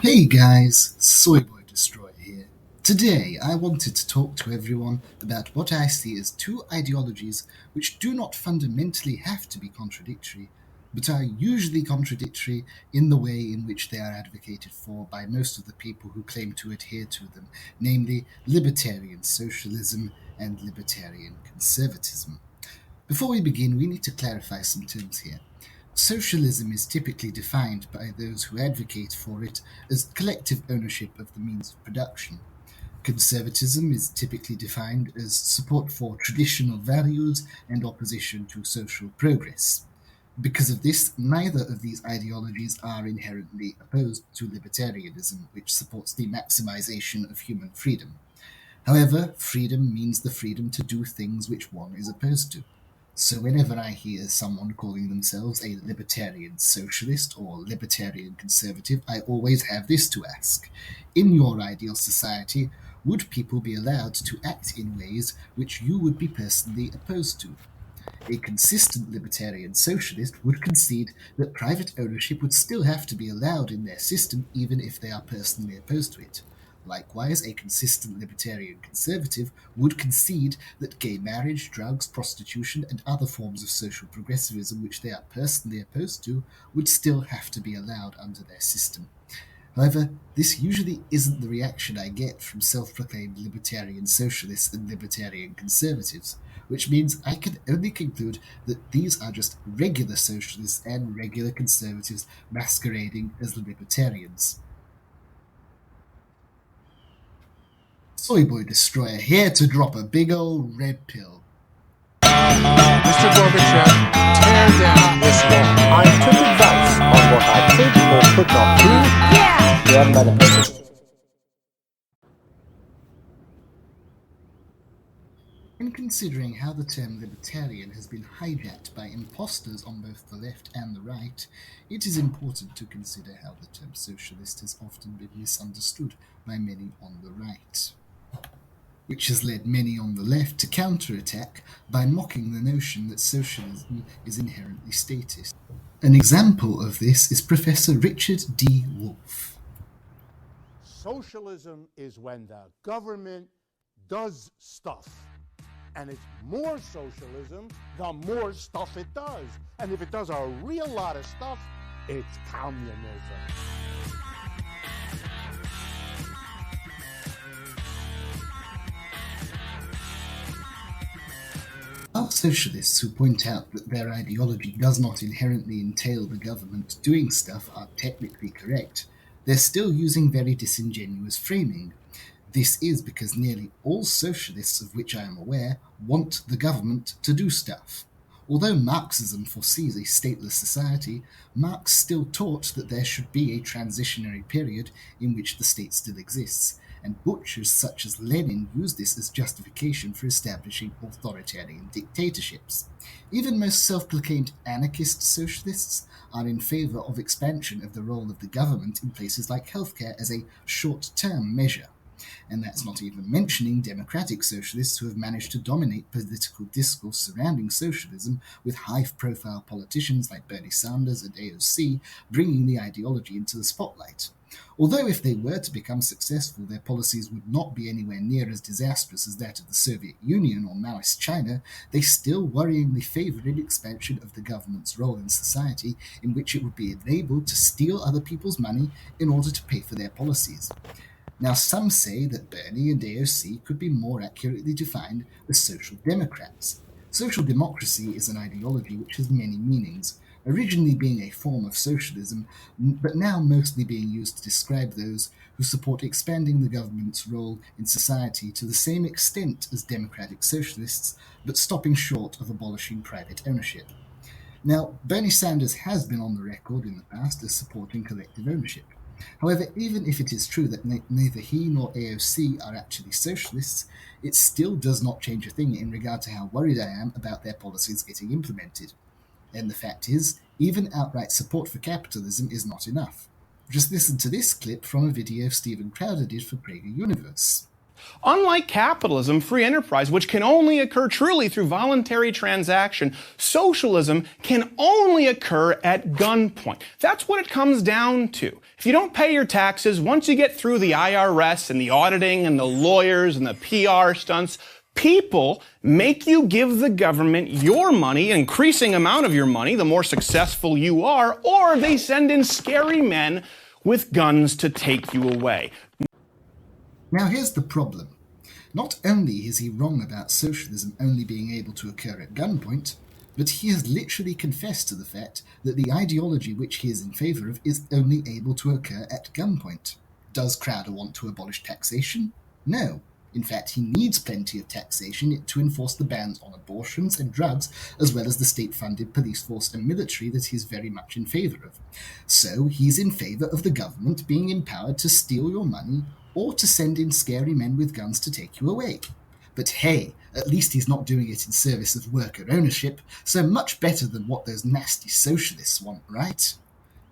Hey guys, Soyboy Destroyer here. Today I wanted to talk to everyone about what I see as two ideologies which do not fundamentally have to be contradictory, but are usually contradictory in the way in which they are advocated for by most of the people who claim to adhere to them, namely Libertarian Socialism and Libertarian Conservatism. Before we begin, we need to clarify some terms here. Socialism is typically defined by those who advocate for it as collective ownership of the means of production. Conservatism is typically defined as support for traditional values and opposition to social progress. Because of this, neither of these ideologies are inherently opposed to libertarianism, which supports the maximization of human freedom. However, freedom means the freedom to do things which one is opposed to. So whenever I hear someone calling themselves a libertarian socialist or libertarian conservative, I always have this to ask. In your ideal society, would people be allowed to act in ways which you would be personally opposed to? A consistent libertarian socialist would concede that private ownership would still have to be allowed in their system even if they are personally opposed to it. Likewise, a consistent libertarian conservative would concede that gay marriage, drugs, prostitution, and other forms of social progressivism which they are personally opposed to would still have to be allowed under their system. However, this usually isn't the reaction I get from self-proclaimed libertarian socialists and libertarian conservatives, which means I can only conclude that these are just regular socialists and regular conservatives masquerading as libertarians. Soyboy Destroyer here to drop a big old red pill. Mr. Gorbachev, tear down this wall. I took advice on what I could or could not do. Yeah, madam. In considering how the term libertarian has been hijacked by imposters on both the left and the right, it is important to consider how the term socialist has often been misunderstood by many on the right, which has led many on the left to counterattack by mocking the notion that socialism is inherently statist. An example of this is Professor Richard D. Wolff. Socialism is when the government does stuff. And it's more socialism the more stuff it does. And if it does a real lot of stuff, it's communism. Are socialists who point out that their ideology does not inherently entail the government doing stuff are technically correct, they're still using very disingenuous framing. This is because nearly all socialists of which I am aware want the government to do stuff. Although Marxism foresees a stateless society, Marx still taught that there should be a transitionary period in which the state still exists, and butchers such as Lenin used this as justification for establishing authoritarian dictatorships. Even most self-proclaimed anarchist socialists are in favor of expansion of the role of the government in places like healthcare as a short-term measure. And that's not even mentioning democratic socialists who have managed to dominate political discourse surrounding socialism, with high-profile politicians like Bernie Sanders and AOC bringing the ideology into the spotlight. Although if they were to become successful, their policies would not be anywhere near as disastrous as that of the Soviet Union or Maoist China, they still worryingly favor an expansion of the government's role in society in which it would be enabled to steal other people's money in order to pay for their policies. Now, some say that Bernie and AOC could be more accurately defined as social democrats. Social democracy is an ideology which has many meanings, originally being a form of socialism, but now mostly being used to describe those who support expanding the government's role in society to the same extent as democratic socialists, but stopping short of abolishing private ownership. Now, Bernie Sanders has been on the record in the past as supporting collective ownership. However, even if it is true that neither he nor AOC are actually socialists, it still does not change a thing in regard to how worried I am about their policies getting implemented. And the fact is, even outright support for capitalism is not enough. Just listen to this clip from a video Stephen Crowder did for Prager Universe. Unlike capitalism, free enterprise, which can only occur truly through voluntary transaction, socialism can only occur at gunpoint. That's what it comes down to. If you don't pay your taxes, once you get through the IRS and the auditing and the lawyers and the PR stunts, people make you give the government your money, an increasing amount of your money, the more successful you are, or they send in scary men with guns to take you away. Now here's the problem. Not only is he wrong about socialism only being able to occur at gunpoint, but he has literally confessed to the fact that the ideology which he is in favour of is only able to occur at gunpoint. Does Crowder want to abolish taxation? No. In fact, he needs plenty of taxation to enforce the bans on abortions and drugs, as well as the state-funded police force and military that he's very much in favour of. So he's in favour of the government being empowered to steal your money or to send in scary men with guns to take you away. But hey, at least he's not doing it in service of worker ownership, so much better than what those nasty socialists want, right?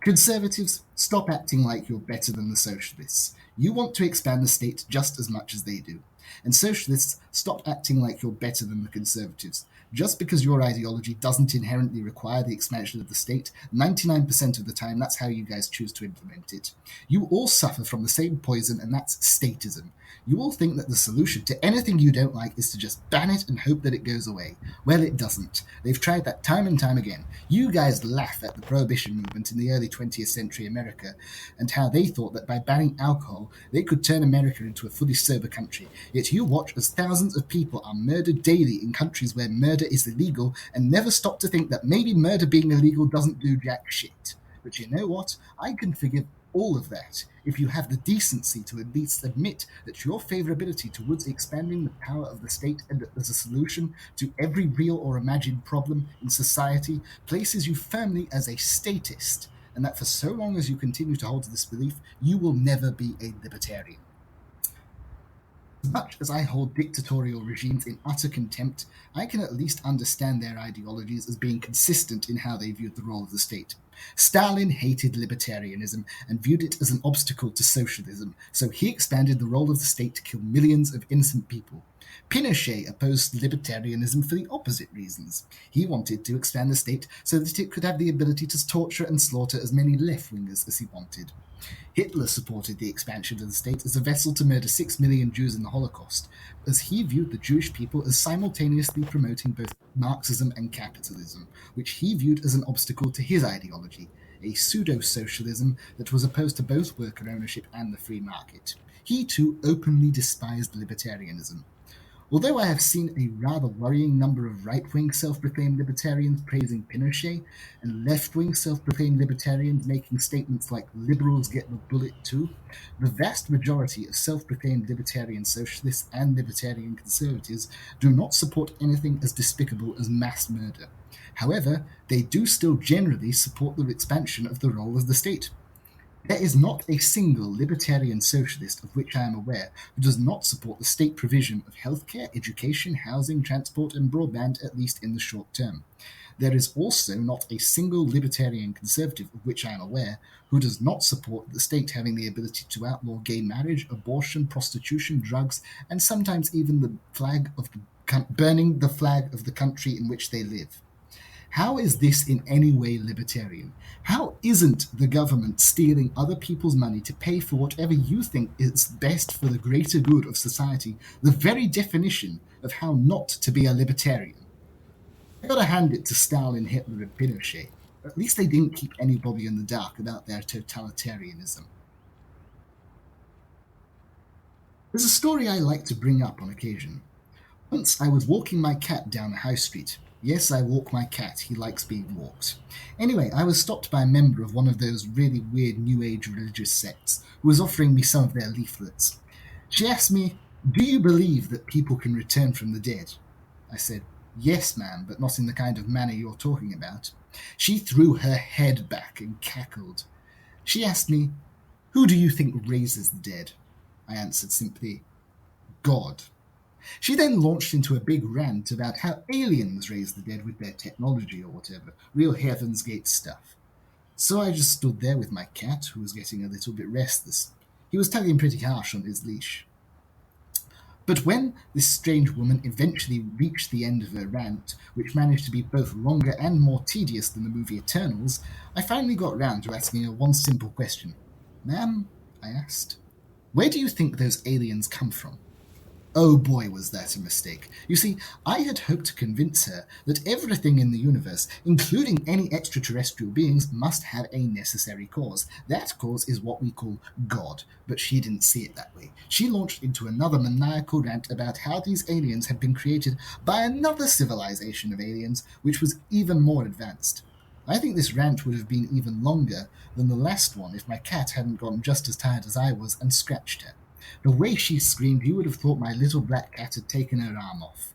Conservatives, stop acting like you're better than the socialists. You want to expand the state just as much as they do. And socialists, stop acting like you're better than the conservatives. Just because your ideology doesn't inherently require the expansion of the state, 99% of the time that's how you guys choose to implement it. You all suffer from the same poison, and that's statism. You all think that the solution to anything you don't like is to just ban it and hope that it goes away. Well, it doesn't. They've tried that time and time again. You guys laugh at the prohibition movement in the early 20th century America and how they thought that by banning alcohol, they could turn America into a fully sober country. Yet you watch as thousands of people are murdered daily in countries where murder is illegal and never stop to think that maybe murder being illegal doesn't do jack shit. But you know what? I can forgive all of that if you have the decency to at least admit that your favorability towards expanding the power of the state and as a solution to every real or imagined problem in society places you firmly as a statist, and that for so long as you continue to hold to this belief, you will never be a libertarian. As much as I hold dictatorial regimes in utter contempt, I can at least understand their ideologies as being consistent in how they viewed the role of the state. Stalin hated libertarianism and viewed it as an obstacle to socialism, so he expanded the role of the state to kill millions of innocent people. Pinochet opposed libertarianism for the opposite reasons. He wanted to expand the state so that it could have the ability to torture and slaughter as many left-wingers as he wanted. Hitler supported the expansion of the state as a vessel to murder 6 million Jews in the Holocaust, as he viewed the Jewish people as simultaneously promoting both Marxism and capitalism, which he viewed as an obstacle to his ideology, a pseudo-socialism that was opposed to both worker ownership and the free market. He too openly despised libertarianism. Although I have seen a rather worrying number of right-wing self-proclaimed libertarians praising Pinochet and left-wing self-proclaimed libertarians making statements like liberals get the bullet too, the vast majority of self-proclaimed libertarian socialists and libertarian conservatives do not support anything as despicable as mass murder. However, they do still generally support the expansion of the role of the state. There is not a single libertarian socialist of which I am aware who does not support the state provision of healthcare, education, housing, transport, and broadband, at least in the short term. There is also not a single libertarian conservative of which I am aware who does not support the state having the ability to outlaw gay marriage, abortion, prostitution, drugs, and sometimes even burning the flag of the country in which they live. How is this in any way libertarian? How isn't the government stealing other people's money to pay for whatever you think is best for the greater good of society the very definition of how not to be a libertarian? I gotta hand it to Stalin, Hitler, and Pinochet. At least they didn't keep anybody in the dark about their totalitarianism. There's a story I like to bring up on occasion. Once I was walking my cat down the high street. Yes, I walk my cat. He likes being walked. Anyway, I was stopped by a member of one of those really weird New Age religious sects who was offering me some of their leaflets. She asked me, "Do you believe that people can return from the dead?" I said, "Yes, ma'am, but not in the kind of manner you're talking about." She threw her head back and cackled. She asked me, "Who do you think raises the dead?" I answered simply, "God." She then launched into a big rant about how aliens raise the dead with their technology or whatever, real Heaven's Gate stuff. So I just stood there with my cat, who was getting a little bit restless. He was tugging pretty harsh on his leash. But when this strange woman eventually reached the end of her rant, which managed to be both longer and more tedious than the movie Eternals, I finally got round to asking her one simple question. "Ma'am," I asked, "where do you think those aliens come from?" Oh boy, was that a mistake. You see, I had hoped to convince her that everything in the universe, including any extraterrestrial beings, must have a necessary cause. That cause is what we call God, but she didn't see it that way. She launched into another maniacal rant about how these aliens had been created by another civilization of aliens, which was even more advanced. I think this rant would have been even longer than the last one if my cat hadn't gotten just as tired as I was and scratched her. The way she screamed, you would have thought my little black cat had taken her arm off.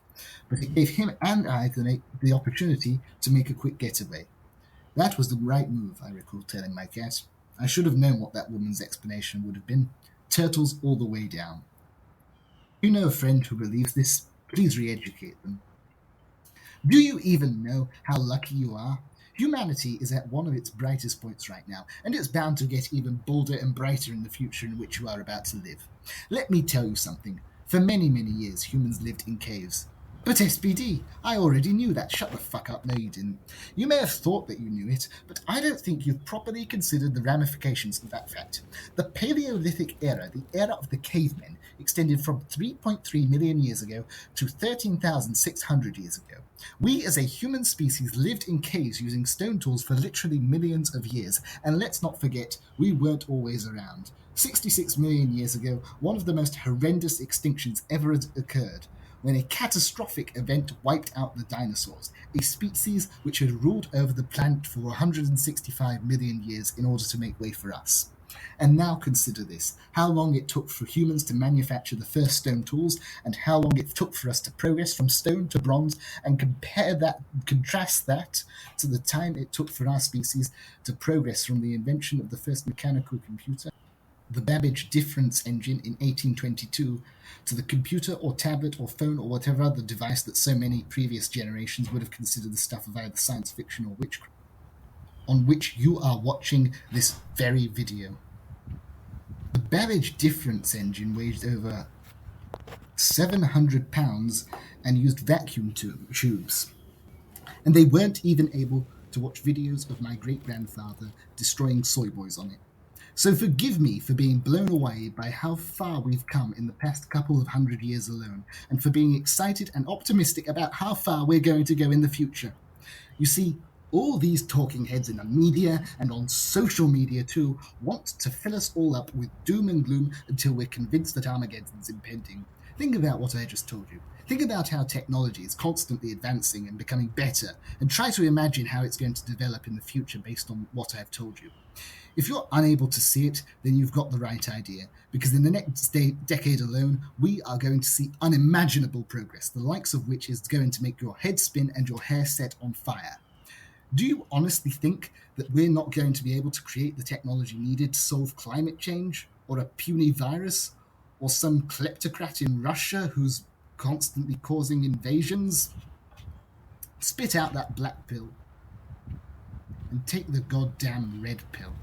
But it gave him and I the opportunity to make a quick getaway. That was the right move, I recall telling my cat. I should have known what that woman's explanation would have been. Turtles all the way down. You know a friend who believes this? Please re-educate them. Do you even know how lucky you are? Humanity is at one of its brightest points right now, and it's bound to get even bolder and brighter in the future in which you are about to live. Let me tell you something. For many, many years, humans lived in caves. But SPD, I already knew that. Shut the fuck up. No, you didn't. You may have thought that you knew it, but I don't think you've properly considered the ramifications of that fact. The Paleolithic era, the era of the cavemen, extended from 3.3 million years ago to 13,600 years ago. We as a human species lived in caves using stone tools for literally millions of years, and let's not forget, we weren't always around. 66 million years ago, one of the most horrendous extinctions ever occurred, when a catastrophic event wiped out the dinosaurs, a species which had ruled over the planet for 165 million years in order to make way for us. And now consider this, how long it took for humans to manufacture the first stone tools, and how long it took for us to progress from stone to bronze, and contrast that to the time it took for our species to progress from the invention of the first mechanical computer, the Babbage difference engine in 1822, to the computer or tablet or phone or whatever other device that so many previous generations would have considered the stuff of either science fiction or witchcraft, on which you are watching this very video. The Babbage difference engine weighed over 700 pounds and used vacuum tubes. And they weren't even able to watch videos of my great-grandfather destroying soy boys on it. So forgive me for being blown away by how far we've come in the past couple of 100 years alone, and for being excited and optimistic about how far we're going to go in the future. You see, all these talking heads in the media and on social media too want to fill us all up with doom and gloom until we're convinced that Armageddon's impending. Think about what I just told you. Think about how technology is constantly advancing and becoming better, and try to imagine how it's going to develop in the future based on what I've told you. If you're unable to see it, then you've got the right idea, because in the next decade alone, we are going to see unimaginable progress, the likes of which is going to make your head spin and your hair set on fire. Do you honestly think that we're not going to be able to create the technology needed to solve climate change, or a puny virus, or some kleptocrat in Russia who's constantly causing invasions? Spit out that black pill and take the goddamn red pill.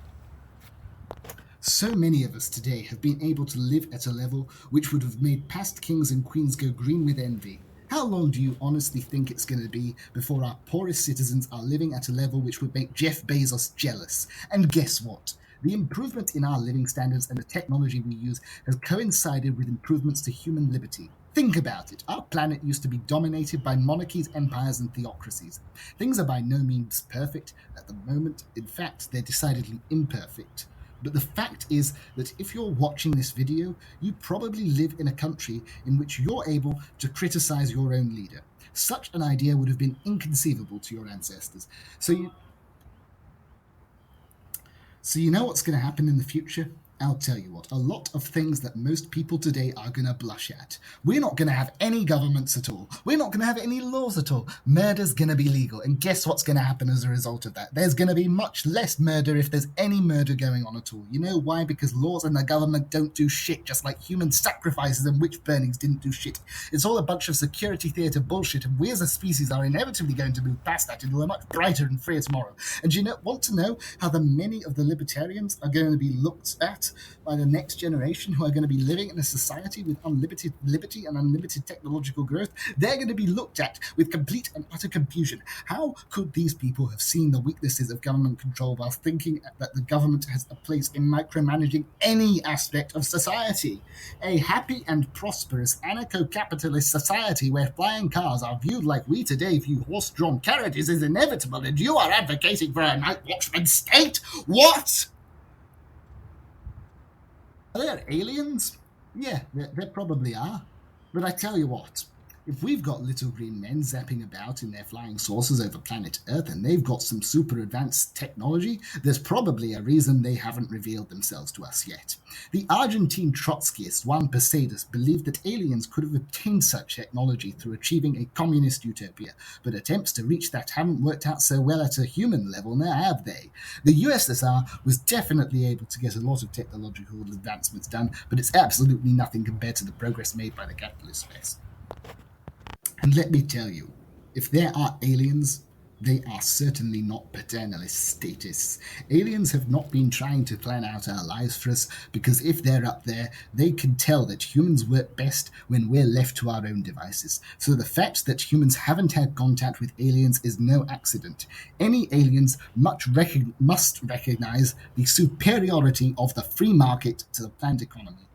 So many of us today have been able to live at a level which would have made past kings and queens go green with envy. How long do you honestly think it's going to be before our poorest citizens are living at a level which would make Jeff Bezos jealous? And guess what? The improvement in our living standards and the technology we use has coincided with improvements to human liberty. Think about it. Our planet used to be dominated by monarchies, empires, and theocracies. Things are by no means perfect at the moment. In fact, they're decidedly imperfect. But the fact is that if you're watching this video, you probably live in a country in which you're able to criticize your own leader. Such an idea would have been inconceivable to your ancestors. So you know what's going to happen in the future? I'll tell you what, a lot of things that most people today are going to blush at. We're not going to have any governments at all. We're not going to have any laws at all. Murder's going to be legal. And guess what's going to happen as a result of that? There's going to be much less murder if there's any murder going on at all. You know why? Because laws and the government don't do shit, just like human sacrifices and witch burnings didn't do shit. It's all a bunch of security theatre bullshit, and we as a species are inevitably going to move past that into a much brighter and freer tomorrow. And want to know how many of the libertarians are going to be looked at at by the next generation who are going to be living in a society with unlimited liberty and unlimited technological growth, they're going to be looked at with complete and utter confusion. How could these people have seen the weaknesses of government control while thinking that the government has a place in micromanaging any aspect of society? A happy and prosperous anarcho-capitalist society where flying cars are viewed like we today view horse-drawn carriages is inevitable, and you are advocating for a night watchman state? What? Are there aliens? Yeah, there probably are. But I tell you what, if we've got little green men zapping about in their flying saucers over planet Earth and they've got some super advanced technology, there's probably a reason they haven't revealed themselves to us yet. The Argentine Trotskyist Juan Posadas believed that aliens could have obtained such technology through achieving a communist utopia, but attempts to reach that haven't worked out so well at a human level, now have they? The USSR was definitely able to get a lot of technological advancements done, but it's absolutely nothing compared to the progress made by the capitalist West. And let me tell you, if there are aliens, they are certainly not paternalist statists. Aliens have not been trying to plan out our lives for us, because if they're up there, they can tell that humans work best when we're left to our own devices. So the fact that humans haven't had contact with aliens is no accident. Any aliens must recognize the superiority of the free market to the planned economy.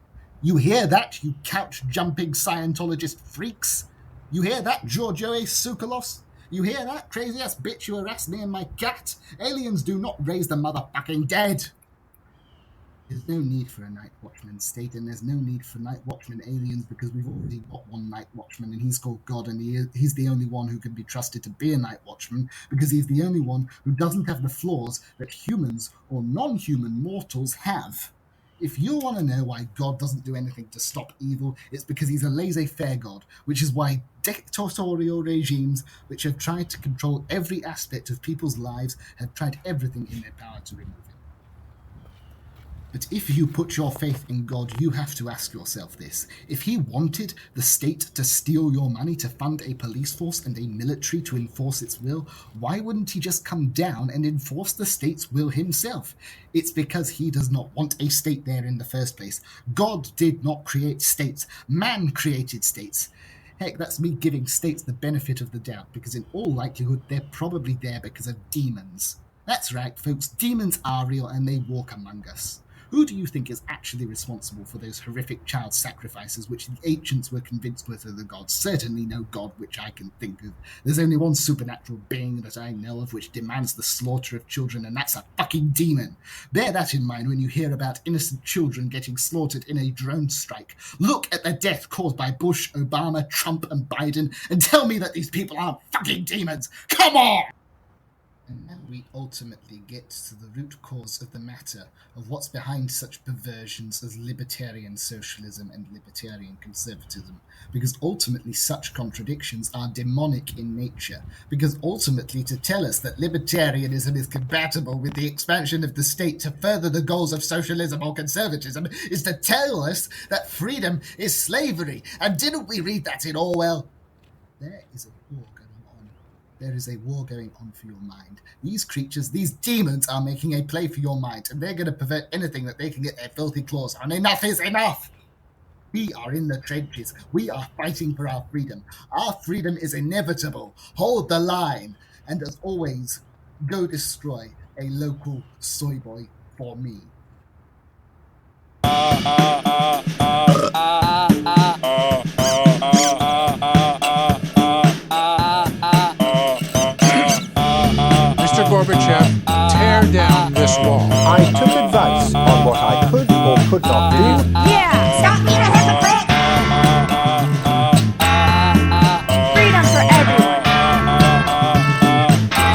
You hear that, you couch-jumping Scientologist freaks? You hear that, Giorgio Tsoukalos? You hear that, crazy-ass bitch who harassed me and my cat? Aliens do not raise the motherfucking dead! There's no need for a night watchman state, and there's no need for night watchman aliens, because we've already got one night watchman, and he's called God, and he's the only one who can be trusted to be a night watchman, because he's the only one who doesn't have the flaws that humans or non-human mortals have. If you want to know why God doesn't do anything to stop evil, it's because he's a laissez-faire God, which is why dictatorial regimes which have tried to control every aspect of people's lives have tried everything in their power to remove him. But if you put your faith in God, you have to ask yourself this. If he wanted the state to steal your money to fund a police force and a military to enforce its will, why wouldn't he just come down and enforce the state's will himself? It's because he does not want a state there in the first place. God did not create states. Man created states. Heck, that's me giving states the benefit of the doubt, because in all likelihood, they're probably there because of demons. That's right, folks, demons are real and they walk among us. Who do you think is actually responsible for those horrific child sacrifices which the ancients were convinced were to the gods? Certainly no god which I can think of. There's only one supernatural being that I know of which demands the slaughter of children, and that's a fucking demon. Bear that in mind when you hear about innocent children getting slaughtered in a drone strike. Look at the death caused by Bush, Obama, Trump, and Biden, and tell me that these people aren't fucking demons. Come on! And now we ultimately get to the root cause of the matter of what's behind such perversions as libertarian socialism and libertarian conservatism, because ultimately such contradictions are demonic in nature, because ultimately to tell us that libertarianism is compatible with the expansion of the state to further the goals of socialism or conservatism is to tell us that freedom is slavery. And didn't we read that in Orwell? There is a war going on. There is a war going on for your mind. These creatures, these demons, are making a play for your mind, and they're going to pervert anything that they can get their filthy claws on. Enough is enough! We are in the trenches. We are fighting for our freedom. Our freedom is inevitable. Hold the line. And as always, go destroy a local soy boy for me. Mr. Gorbachev, tear down this wall. I took advice on what I could or could not do. Yeah, stop being a hypocrite! Freedom for everyone!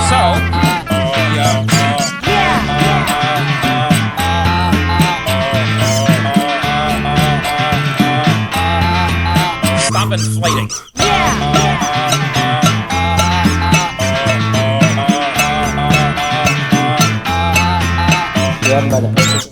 So, yeah. Stop inflating. Yeah!